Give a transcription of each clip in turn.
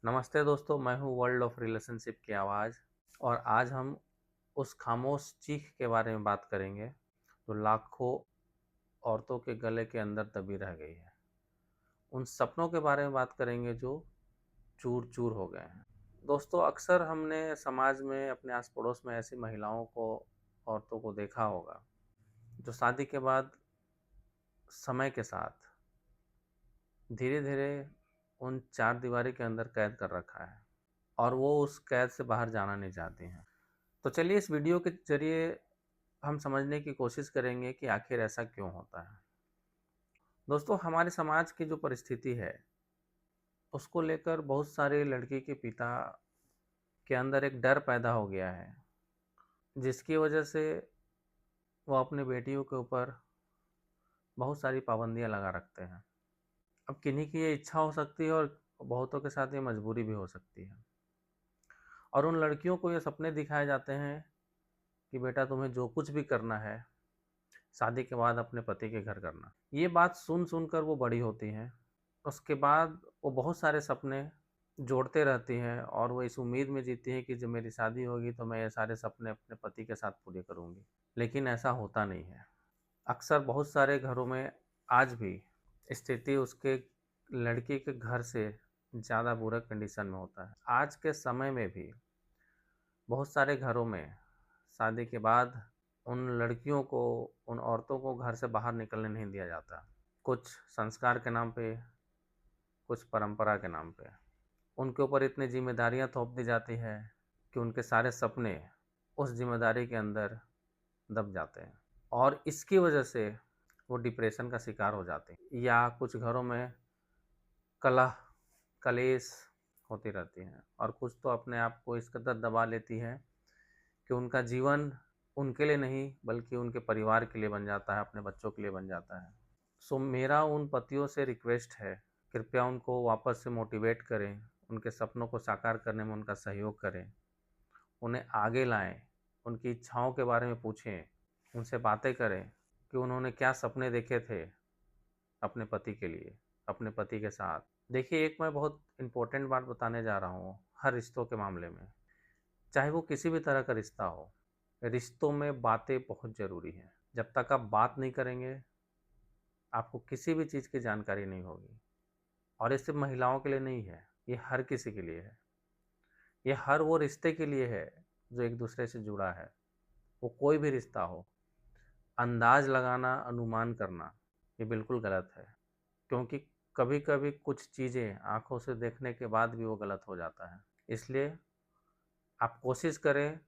नमस्ते दोस्तों, मैं हूँ वर्ल्ड ऑफ रिलेशनशिप की आवाज़। और आज हम उस खामोश चीख के बारे में बात करेंगे जो लाखों औरतों के गले के अंदर दबी रह गई है। उन सपनों के बारे में बात करेंगे जो चूर चूर हो गए हैं। दोस्तों, अक्सर हमने समाज में अपने आस पड़ोस में ऐसी महिलाओं को, औरतों को देखा होगा जो शादी के बाद समय के साथ धीरे धीरे उन चार दीवारी के अंदर कैद कर रखा है और वो उस कैद से बाहर जाना नहीं चाहती हैं। तो चलिए इस वीडियो के ज़रिए हम समझने की कोशिश करेंगे कि आखिर ऐसा क्यों होता है। दोस्तों, हमारे समाज की जो परिस्थिति है उसको लेकर बहुत सारे लड़की के पिता के अंदर एक डर पैदा हो गया है, जिसकी वजह से वो अपनी बेटियों के ऊपर बहुत सारी पाबंदियां लगा रखते हैं। अब किन्हीं की ये इच्छा हो सकती है और बहुतों के साथ ये मजबूरी भी हो सकती है। और उन लड़कियों को ये सपने दिखाए जाते हैं कि बेटा, तुम्हें जो कुछ भी करना है शादी के बाद अपने पति के घर करना। ये बात सुन सुनकर वो बड़ी होती हैं। उसके बाद वो बहुत सारे सपने जोड़ते रहती हैं और वो इस उम्मीद में जीती हैं कि जब मेरी शादी होगी तो मैं ये सारे सपने अपने पति के साथ पूरे करूँगी। लेकिन ऐसा होता नहीं है। अक्सर बहुत सारे घरों में आज भी स्थिति उसके लड़की के घर से ज़्यादा बुरा कंडीशन में होता है। आज के समय में भी बहुत सारे घरों में शादी के बाद उन लड़कियों को, उन औरतों को घर से बाहर निकलने नहीं दिया जाता। कुछ संस्कार के नाम पे, कुछ परंपरा के नाम पे उनके ऊपर इतनी जिम्मेदारियां थोप दी जाती है कि उनके सारे सपने उस जिम्मेदारी के अंदर दब जाते हैं और इसकी वजह से वो डिप्रेशन का शिकार हो जाते हैं। या कुछ घरों में कलह, कलेश होती रहती हैं और कुछ तो अपने आप को इस कदर दबा लेती है कि उनका जीवन उनके लिए नहीं बल्कि उनके परिवार के लिए बन जाता है, अपने बच्चों के लिए बन जाता है। सो मेरा उन पतियों से रिक्वेस्ट है, कृपया उनको वापस से मोटिवेट करें, उनके सपनों को साकार करने में उनका सहयोग करें, उन्हें आगे लाएं, उनकी इच्छाओं के बारे में पूछें, उनसे बातें करें कि उन्होंने क्या सपने देखे थे अपने पति के लिए, अपने पति के साथ। देखिए, एक मैं बहुत इम्पोर्टेंट बात बताने जा रहा हूँ हर रिश्तों के मामले में, चाहे वो किसी भी तरह का रिश्ता हो। रिश्तों में बातें बहुत ज़रूरी हैं। जब तक आप बात नहीं करेंगे आपको किसी भी चीज़ की जानकारी नहीं होगी। और ये सिर्फ महिलाओं के लिए नहीं है, ये हर किसी के लिए है। ये हर वो रिश्ते के लिए है जो एक दूसरे से जुड़ा है, वो कोई भी रिश्ता हो। अंदाज लगाना, अनुमान करना ये बिल्कुल गलत है, क्योंकि कभी कभी कुछ चीज़ें आंखों से देखने के बाद भी वो गलत हो जाता है। इसलिए आप कोशिश करें,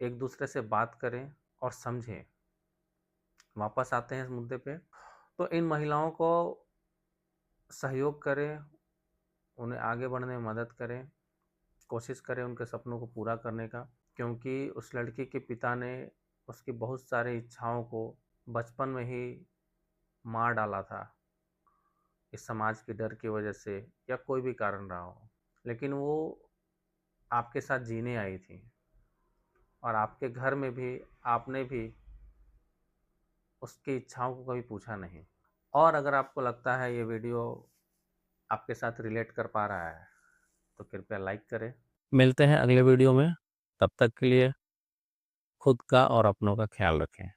एक दूसरे से बात करें और समझें। वापस आते हैं इस मुद्दे पे। तो इन महिलाओं को सहयोग करें, उन्हें आगे बढ़ने में मदद करें, कोशिश करें उनके सपनों को पूरा करने का, क्योंकि उस लड़की के पिता ने उसकी बहुत सारी इच्छाओं को बचपन में ही मार डाला था, इस समाज के डर की वजह से या कोई भी कारण रहा हो। लेकिन वो आपके साथ जीने आई थी और आपके घर में भी आपने भी उसकी इच्छाओं को कभी पूछा नहीं। और अगर आपको लगता है ये वीडियो आपके साथ रिलेट कर पा रहा है तो कृपया लाइक करें। मिलते हैं अगले वीडियो में, तब तक के लिए खुद का और अपनों का ख्याल रखें।